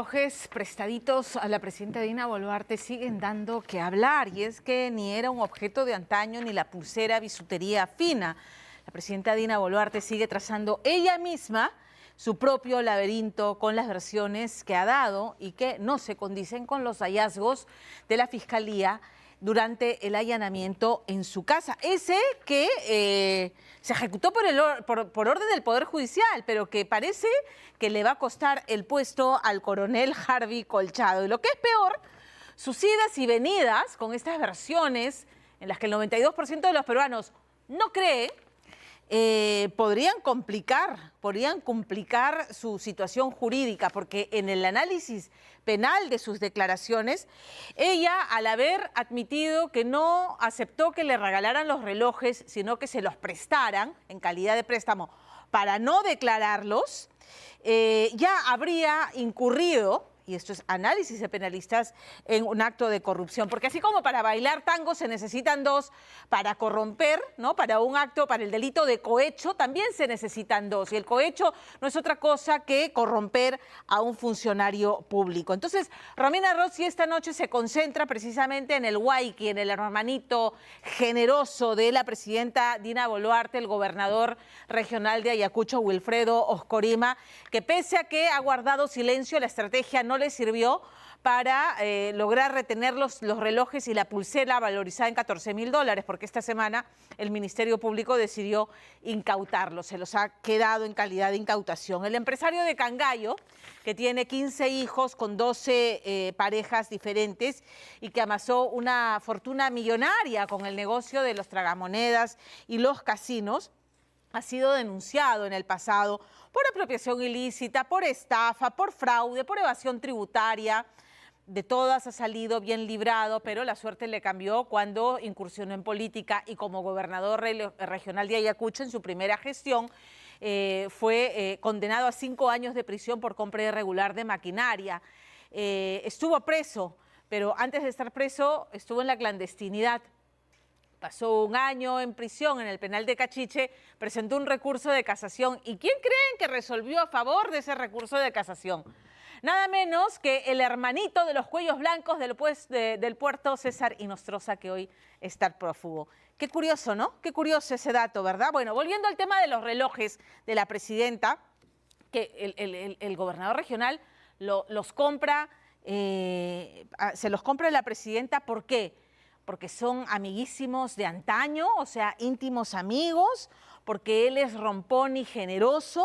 relojes prestaditos a la presidenta Dina Boluarte siguen dando que hablar, y es que ni era un objeto de antaño ni la pulsera bisutería fina. La presidenta Dina Boluarte sigue trazando ella misma su propio laberinto con las versiones que ha dado y que no se condicen con los hallazgos de la Fiscalía durante el allanamiento en su casa. Ese que se ejecutó por orden del Poder Judicial, pero que parece que le va a costar el puesto al coronel Harvey Colchado. Y lo que es peor, sus idas y venidas con estas versiones en las que el 92% de los peruanos no cree, podrían complicar su situación jurídica, porque en el análisis penal de sus declaraciones, ella, al haber admitido que no aceptó que le regalaran los relojes, sino que se los prestaran en calidad de préstamo para no declararlos, ya habría incurrido, y esto es análisis de penalistas, en un acto de corrupción. Porque así como para bailar tango se necesitan dos, para corromper, ¿no? Para un acto, para el delito de cohecho, también se necesitan dos. Y el cohecho no es otra cosa que corromper a un funcionario público. Entonces, Romina Rossi esta noche se concentra precisamente en el Guayqui, en el hermanito generoso de la presidenta Dina Boluarte, el gobernador regional de Ayacucho, Wilfredo Oscorima, que pese a que ha guardado silencio, la estrategia no le sirvió para lograr retener los relojes y la pulsera valorizada en $14.000, porque esta semana el Ministerio Público decidió incautarlos, se los ha quedado en calidad de incautación. El empresario de Cangallo, que tiene 15 hijos con 12 parejas diferentes y que amasó una fortuna millonaria con el negocio de los tragamonedas y los casinos, ha sido denunciado en el pasado por apropiación ilícita, por estafa, por fraude, por evasión tributaria. De todas ha salido bien librado, pero la suerte le cambió cuando incursionó en política y como gobernador regional de Ayacucho en su primera gestión fue condenado a 5 años de prisión por compra irregular de maquinaria. Estuvo preso, pero antes de estar preso estuvo en la clandestinidad. Pasó 1 año en prisión en el penal de Cachiche, presentó un recurso de casación. ¿Y quién creen que resolvió a favor de ese recurso de casación? Nada menos que el hermanito de los cuellos blancos del puerto, César Inostroza, que hoy está prófugo. Qué curioso, ¿no? Qué curioso ese dato, ¿verdad? Bueno, volviendo al tema de los relojes de la presidenta, que el gobernador regional los compra, se los compra la presidenta, ¿por qué? Porque son amiguísimos de antaño, o sea, íntimos amigos, porque él es rompón y generoso.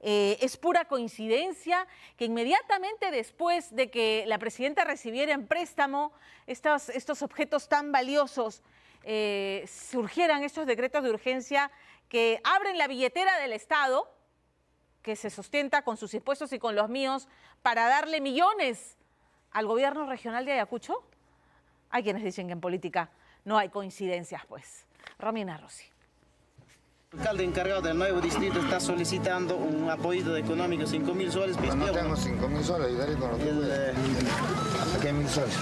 Es pura coincidencia que inmediatamente después de que la presidenta recibiera en préstamo estos objetos tan valiosos, surgieran estos decretos de urgencia que abren la billetera del Estado, que se sustenta con sus impuestos y con los míos, para darle millones al gobierno regional de Ayacucho. Hay quienes dicen que en política no hay coincidencias, pues. Romina Rossi. El alcalde encargado del nuevo distrito está solicitando un apoyo económico, 5.000 soles. Pero no tengo 5.000 soles, ayudaré con lo que pueda. ¿Qué 1.000 soles?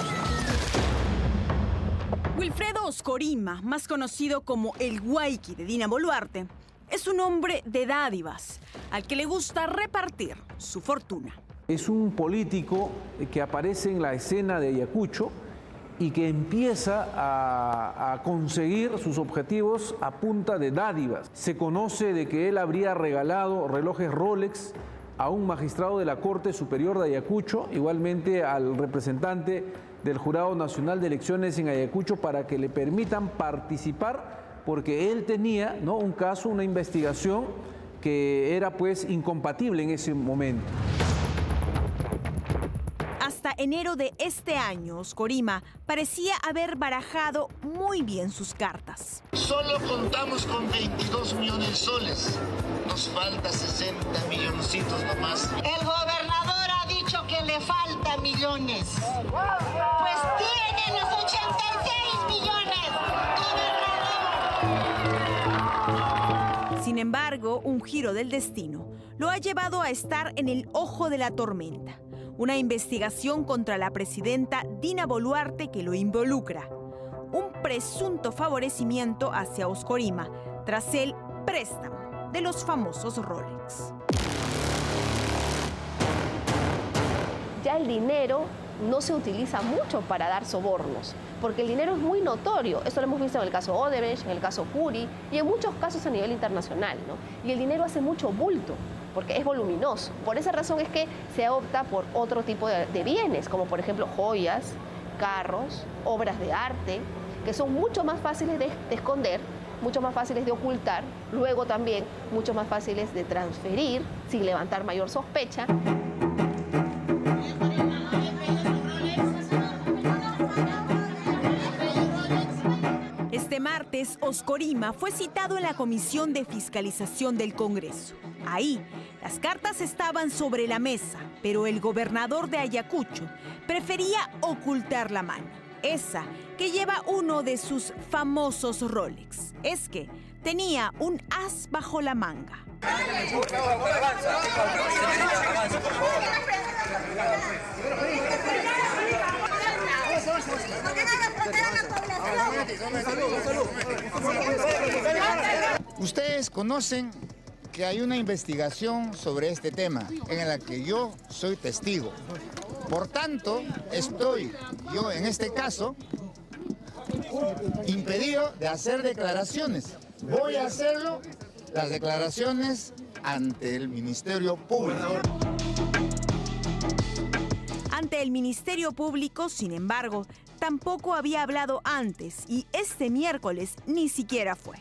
Wilfredo Oscorima, más conocido como el Guayqui de Dina Boluarte, es un hombre de dádivas, al que le gusta repartir su fortuna. Es un político que aparece en la escena de Ayacucho y que empieza a conseguir sus objetivos a punta de dádivas. Se conoce de que él habría regalado relojes Rolex a un magistrado de la Corte Superior de Ayacucho, igualmente al representante del Jurado Nacional de Elecciones en Ayacucho, para que le permitan participar, porque él tenía, ¿no?, un caso, una investigación que era pues incompatible en ese momento. Hasta enero de este año, Oscorima parecía haber barajado muy bien sus cartas. Solo contamos con 22 millones de soles. Nos falta 60 milloncitos nomás. El gobernador ha dicho que le falta millones. Pues tiene los 86 millones, gobernador. Sin embargo, un giro del destino lo ha llevado a estar en el ojo de la tormenta. Una investigación contra la presidenta Dina Boluarte que lo involucra. Un presunto favorecimiento hacia Oscorima tras el préstamo de los famosos Rolex. ya el dinero no se utiliza mucho para dar sobornos, porque el dinero es muy notorio. Esto lo hemos visto en el caso Odebrecht, en el caso Puri y en muchos casos a nivel internacional, ¿no? Y el dinero hace mucho bulto, porque es voluminoso. Por esa razón es que se opta por otro tipo de bienes, como por ejemplo joyas, carros, obras de arte, que son mucho más fáciles de esconder, mucho más fáciles de ocultar, luego también mucho más fáciles de transferir sin levantar mayor sospecha. Este martes, Oscorima fue citado en la Comisión de Fiscalización del Congreso. Ahí, las cartas estaban sobre la mesa, pero el gobernador de Ayacucho prefería ocultar la mano, esa que lleva uno de sus famosos Rolex. Es que tenía un as bajo la manga. Ustedes conocen que hay una investigación sobre este tema en la que yo soy testigo. Por tanto, estoy yo en este caso impedido de hacer declaraciones. Voy a hacerlo, las declaraciones ante el Ministerio Público. Ante el Ministerio Público, sin embargo, tampoco había hablado antes y este miércoles ni siquiera fue.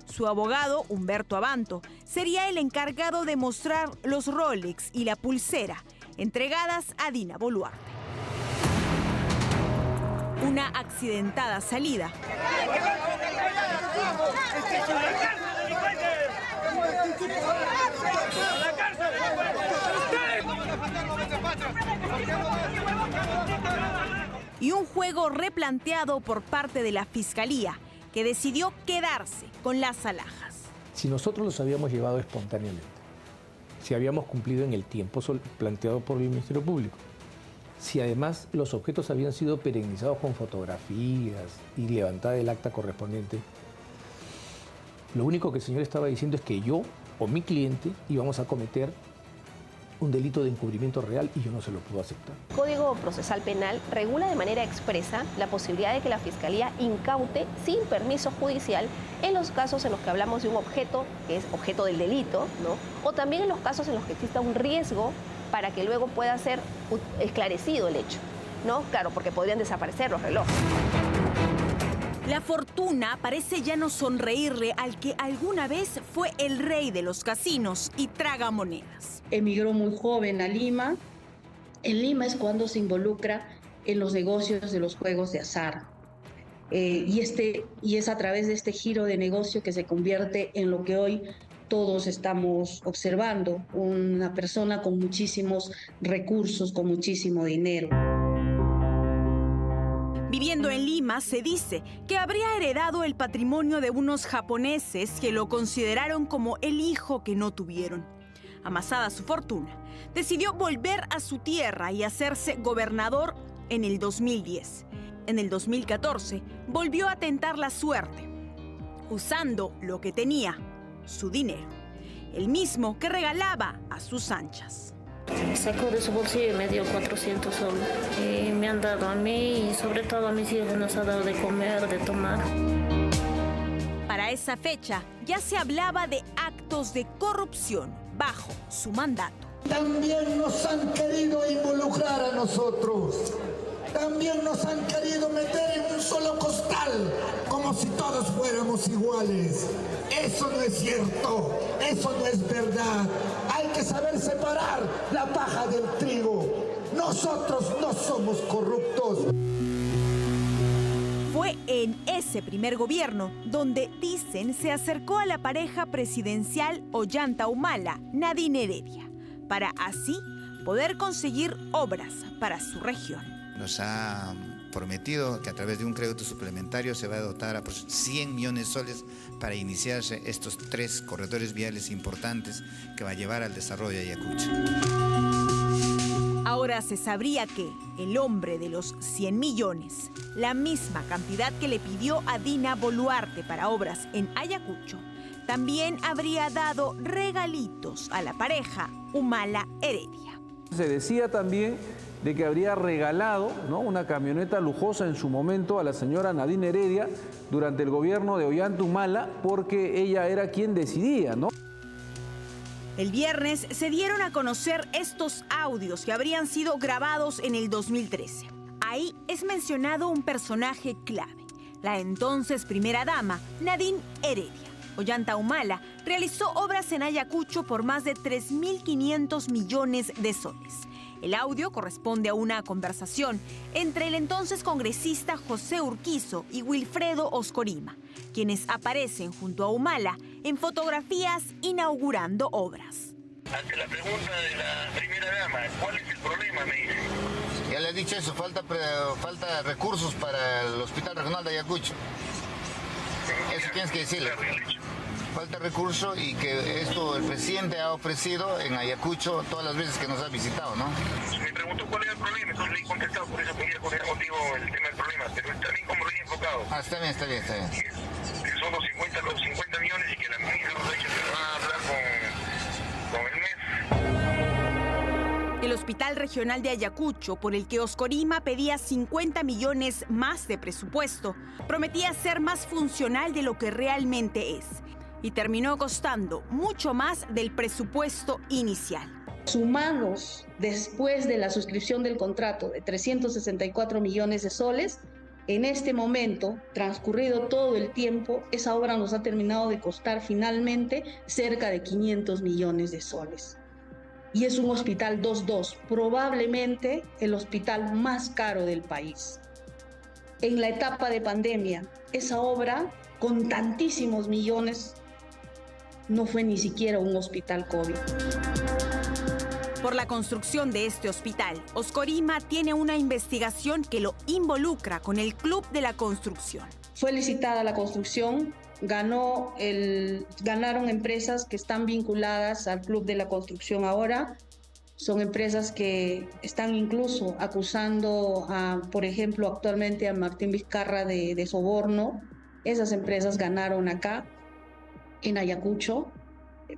Su abogado, Humberto Abanto, sería el encargado de mostrar los Rolex y la pulsera entregadas a Dina Boluarte. Una accidentada salida. Y un juego replanteado por parte de la Fiscalía, que decidió quedarse con las alhajas. Si nosotros los habíamos llevado espontáneamente, si habíamos cumplido en el tiempo planteado por el Ministerio Público, si además los objetos habían sido perenizados con fotografías y levantada el acta correspondiente, lo único que el señor estaba diciendo es que yo o mi cliente íbamos a cometer un delito de encubrimiento real y yo no se lo puedo aceptar. El Código Procesal Penal regula de manera expresa la posibilidad de que la Fiscalía incaute sin permiso judicial en los casos en los que hablamos de un objeto que es objeto del delito, ¿no? O también en los casos en los que exista un riesgo para que luego pueda ser esclarecido el hecho, ¿no? Claro, porque podrían desaparecer los relojes. La fortuna parece ya no sonreírle al que alguna vez fue el rey de los casinos y tragamonedas. Emigró muy joven a Lima. En Lima es cuando se involucra en los negocios de los juegos de azar. Y es a través de este giro de negocio que se convierte en lo que hoy todos estamos observando, una persona con muchísimos recursos, con muchísimo dinero. Viviendo en Lima, se dice que habría heredado el patrimonio de unos japoneses que lo consideraron como el hijo que no tuvieron. Amasada su fortuna, decidió volver a su tierra y hacerse gobernador en el 2010. En el 2014, volvió a tentar la suerte, usando lo que tenía, su dinero, el mismo que regalaba a sus anchas. Sacó de su bolsillo y me dio 400 soles. Y me han dado a mí y sobre todo a mis hijos nos ha dado de comer, de tomar. Para esa fecha ya se hablaba de actos de corrupción bajo su mandato. También nos han querido involucrar a nosotros. También nos han querido meter en un solo costal, como si todos fuéramos iguales. Eso no es cierto, eso no es verdad. Hay que saber separar la paja del trigo. Nosotros no somos corruptos. Fue en ese primer gobierno donde, dicen, se acercó a la pareja presidencial Ollanta Humala, Nadine Heredia, para así poder conseguir obras para su región. Nos ha prometido que a través de un crédito suplementario se va a dotar a 100 millones de soles para iniciarse estos 3 corredores viales importantes que va a llevar al desarrollo de Ayacucho. Ahora se sabría que el hombre de los 100 millones, la misma cantidad que le pidió a Dina Boluarte para obras en Ayacucho, también habría dado regalitos a la pareja Humala Heredia. Se decía también de que habría regalado, ¿no?, una camioneta lujosa en su momento a la señora Nadine Heredia durante el gobierno de Ollanta Humala, porque ella era quien decidía, ¿no? El viernes se dieron a conocer estos audios que habrían sido grabados en el 2013. Ahí es mencionado un personaje clave, la entonces primera dama, Nadine Heredia. Ollanta Humala realizó obras en Ayacucho por más de 3.500 millones de soles. El audio corresponde a una conversación entre el entonces congresista José Urquizo y Wilfredo Oscorima, quienes aparecen junto a Humala en fotografías inaugurando obras. Ante la pregunta de la primera dama, ¿cuál es el problema?, me dice. Ya le he dicho eso, falta recursos para el Hospital Regional de Ayacucho. Eso tienes que decirle. Falta recurso y que esto el presidente ha ofrecido en Ayacucho todas las veces que nos ha visitado, ¿no? Me preguntó cuál era el problema, entonces le he contestado, por eso quería contestar contigo el tema del problema, pero está bien como lo he enfocado. Ah, está bien. Que son los 50 millones y que la ministra nos ha dicho que van a hablar con el MES. El Hospital Regional de Ayacucho, por el que Oscorima pedía 50 millones más de presupuesto, prometía ser más funcional de lo que realmente es y terminó costando mucho más del presupuesto inicial. Sumados después de la suscripción del contrato de 364 millones de soles, en este momento, transcurrido todo el tiempo, esa obra nos ha terminado de costar finalmente cerca de 500 millones de soles. Y es un hospital 2-2, probablemente el hospital más caro del país. En la etapa de pandemia, esa obra, con tantísimos millones, no fue ni siquiera un hospital COVID. Por la construcción de este hospital, Oscorima tiene una investigación que lo involucra con el Club de la Construcción. Fue licitada la construcción, ganaron empresas que están vinculadas al Club de la Construcción ahora. Son empresas que están incluso acusando, por ejemplo, actualmente a Martín Vizcarra de soborno. Esas empresas ganaron acá, en Ayacucho,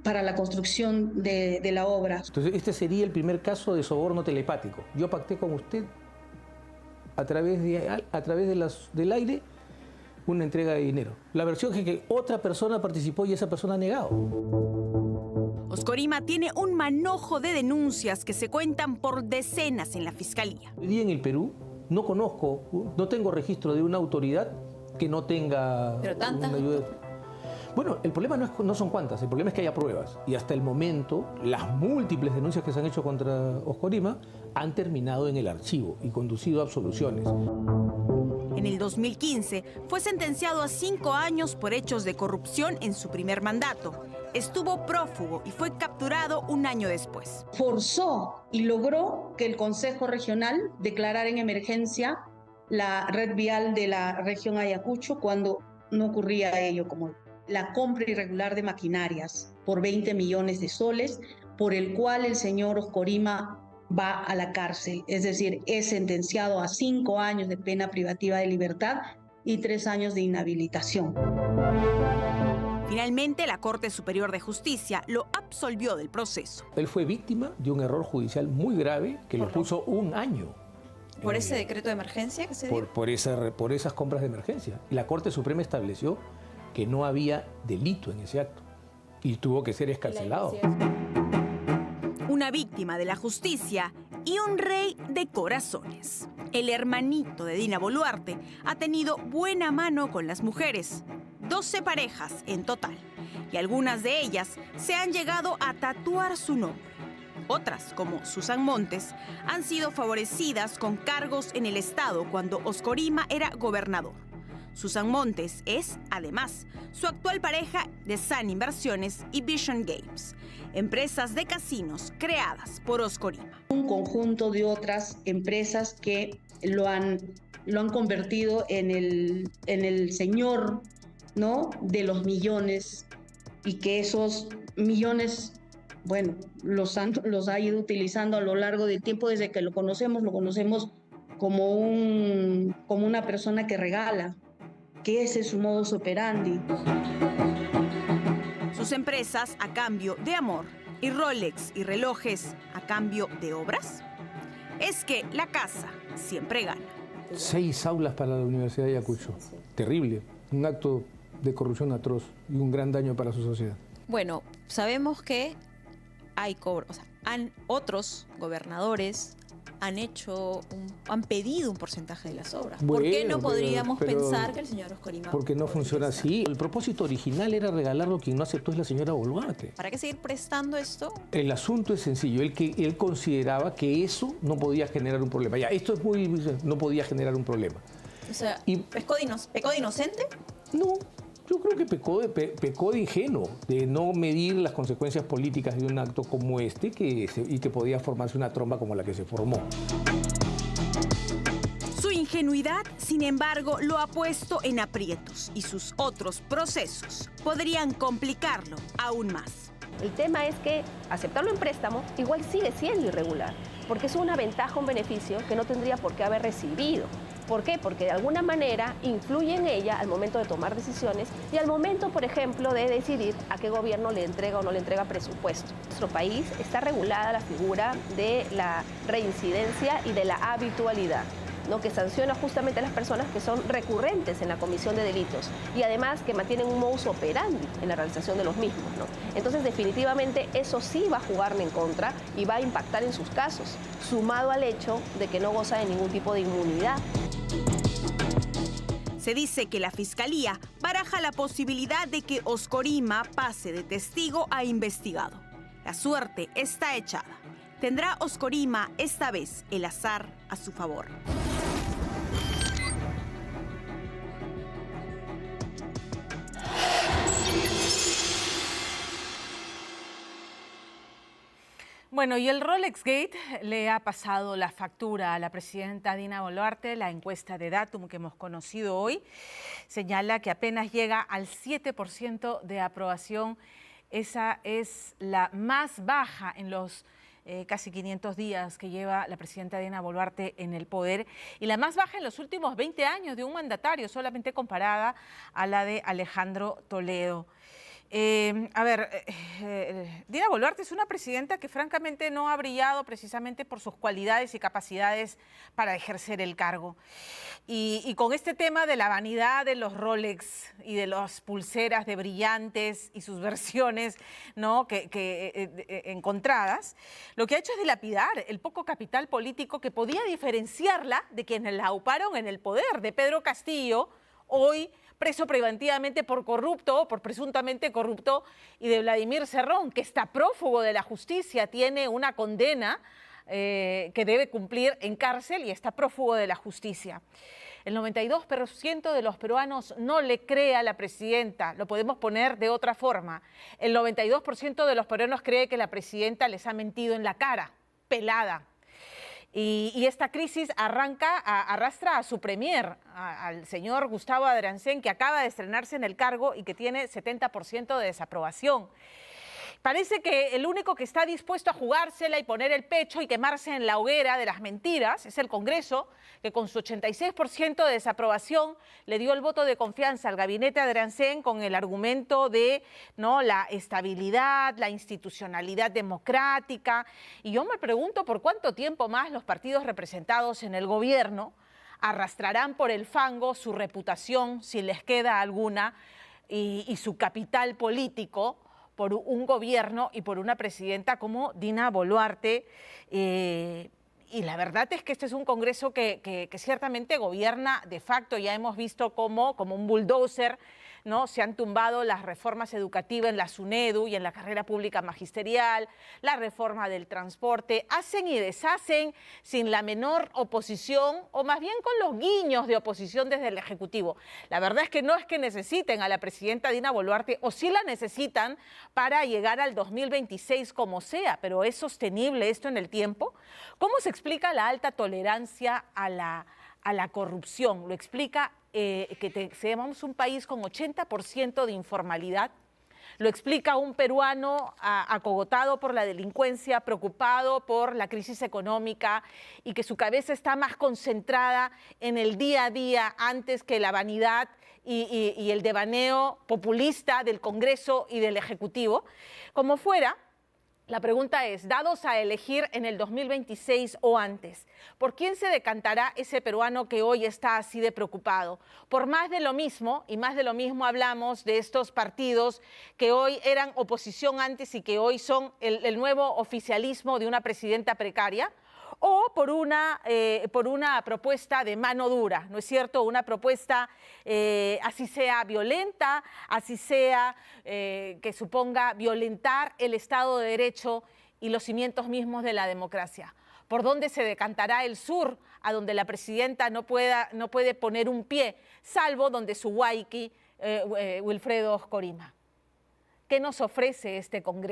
para la construcción de la obra. Entonces, este sería el primer caso de soborno telepático. Yo pacté con usted a través del aire una entrega de dinero. La versión es que otra persona participó y esa persona ha negado. Oscorima tiene un manojo de denuncias que se cuentan por decenas en la Fiscalía. Hoy día en el Perú no tengo registro de una autoridad que no tenga una ayuda. Bueno, el problema no son cuántas, el problema es que haya pruebas. Y hasta el momento, las múltiples denuncias que se han hecho contra Oscorima han terminado en el archivo y conducido a absoluciones. En el 2015 fue sentenciado a 5 años por hechos de corrupción en su primer mandato. Estuvo prófugo y fue capturado un año después. Forzó y logró que el Consejo Regional declarara en emergencia la red vial de la región Ayacucho cuando no ocurría ello, como la compra irregular de maquinarias por 20 millones de soles, por el cual el señor Oscorima va a la cárcel, es decir, es sentenciado a 5 años de pena privativa de libertad y 3 años de inhabilitación. Finalmente, la Corte Superior de Justicia lo absolvió del proceso. Él fue víctima de un error judicial muy grave que lo puso 1 año. ¿Por ese decreto de emergencia que se dio? Por esas compras de emergencia. Y la Corte Suprema estableció que no había delito en ese acto y tuvo que ser excarcelado. Una víctima de la justicia y un rey de corazones. El hermanito de Dina Boluarte ha tenido buena mano con las mujeres, 12 parejas en total, y algunas de ellas se han llegado a tatuar su nombre. Otras, como Susan Montes, han sido favorecidas con cargos en el Estado cuando Oscorima era gobernador. Susan Montes es, además, su actual pareja de Sun Inversiones y Vision Games, empresas de casinos creadas por Oscorima. Un conjunto de otras empresas que lo han convertido en el señor, ¿no?, de los millones, y que esos millones, bueno, los ha ido utilizando a lo largo del tiempo. Desde que lo conocemos como una persona que regala, que ese es su modus operandi. Sus empresas a cambio de amor y Rolex y relojes a cambio de obras. es que la casa siempre gana. 6 aulas para la Universidad de Ayacucho. Terrible. Un acto de corrupción atroz y un gran daño para su sociedad. Bueno, sabemos que hay otros gobernadores han pedido un porcentaje de las obras. ¿Por qué no podríamos pensar que el señor Oscorima... Porque no funciona así. El propósito original era regalarlo, quien no aceptó es la señora Boluarte. ¿Para qué seguir prestando esto? El asunto es sencillo. Él consideraba que eso no podía generar un problema. Ya, esto es no podía generar un problema. O sea, ¿pecó de inocente? No. Yo creo que pecó de ingenuo, de no medir las consecuencias políticas de un acto como este y que podía formarse una tromba como la que se formó. Su ingenuidad, sin embargo, lo ha puesto en aprietos y sus otros procesos podrían complicarlo aún más. El tema es que aceptarlo en préstamo igual sigue siendo irregular, porque es una ventaja, un beneficio que no tendría por qué haber recibido. ¿Por qué? Porque de alguna manera influye en ella al momento de tomar decisiones y al momento, por ejemplo, de decidir a qué gobierno le entrega o no le entrega presupuesto. En nuestro país está regulada la figura de la reincidencia y de la habitualidad, ¿no? Que sanciona justamente a las personas que son recurrentes en la comisión de delitos y además que mantienen un modus operandi en la realización de los mismos, ¿no? Entonces, definitivamente, eso sí va a jugarle en contra y va a impactar en sus casos, sumado al hecho de que no goza de ningún tipo de inmunidad. Se dice que la Fiscalía baraja la posibilidad de que Oscorima pase de testigo a investigado. La suerte está echada. ¿Tendrá Oscorima esta vez el azar a su favor? Bueno, y el Rolex Gate le ha pasado la factura a la presidenta Dina Boluarte. La encuesta de Datum que hemos conocido hoy señala que apenas llega al 7% de aprobación. Esa es la más baja en los casi 500 días que lleva la presidenta Dina Boluarte en el poder y la más baja en los últimos 20 años de un mandatario, solamente comparada a la de Alejandro Toledo. Dina Boluarte es una presidenta que francamente no ha brillado precisamente por sus cualidades y capacidades para ejercer el cargo. Y con este tema de la vanidad de los Rolex y de las pulseras de brillantes y sus versiones, ¿no? Encontradas, lo que ha hecho es dilapidar el poco capital político que podía diferenciarla de quienes la auparon en el poder, de Pedro Castillo, hoy preso preventivamente por corrupto, por presuntamente corrupto, y de Vladimir Cerrón, que está prófugo de la justicia, tiene una condena que debe cumplir en cárcel y está prófugo de la justicia. El 92% de los peruanos no le cree a la presidenta, lo podemos poner de otra forma. El 92% de los peruanos cree que la presidenta les ha mentido en la cara, pelada. Y esta crisis arrastra a su premier, al señor Gustavo Adriancén, que acaba de estrenarse en el cargo y que tiene 70% de desaprobación. Parece que el único que está dispuesto a jugársela y poner el pecho y quemarse en la hoguera de las mentiras es el Congreso, que con su 86% de desaprobación le dio el voto de confianza al gabinete Adriancén con el argumento de la estabilidad, la institucionalidad democrática. Y yo me pregunto por cuánto tiempo más los partidos representados en el gobierno arrastrarán por el fango su reputación, si les queda alguna, y su capital político, por un gobierno y por una presidenta como Dina Boluarte. Y la verdad es que este es un Congreso que ciertamente gobierna de facto. Ya hemos visto cómo, como un bulldozer, ¿no? Se han tumbado las reformas educativas en la SUNEDU y en la carrera pública magisterial, la reforma del transporte, hacen y deshacen sin la menor oposición, o más bien con los guiños de oposición desde el Ejecutivo. La verdad es que no es que necesiten a la presidenta Dina Boluarte, o sí la necesitan para llegar al 2026 como sea, pero ¿es sostenible esto en el tiempo? ¿Cómo se explica la alta tolerancia a la corrupción? Lo explica que seamos un país con 80% de informalidad. Lo explica un peruano acogotado por la delincuencia, preocupado por la crisis económica y que su cabeza está más concentrada en el día a día antes que la vanidad y el devaneo populista del Congreso y del Ejecutivo. Como fuera, La pregunta es, dados a elegir en el 2026 o antes, ¿por quién se decantará ese peruano que hoy está así de preocupado? Por más de lo mismo, y más de lo mismo hablamos de estos partidos que hoy eran oposición antes y que hoy son el nuevo oficialismo de una presidenta precaria, o por una propuesta de mano dura, ¿no es cierto? Una propuesta así sea violenta, así sea que suponga violentar el Estado de Derecho y los cimientos mismos de la democracia. ¿Por dónde se decantará el sur, a donde la presidenta no puede poner un pie, salvo donde su huayqui, Wilfredo Oscorima? ¿Qué nos ofrece este Congreso?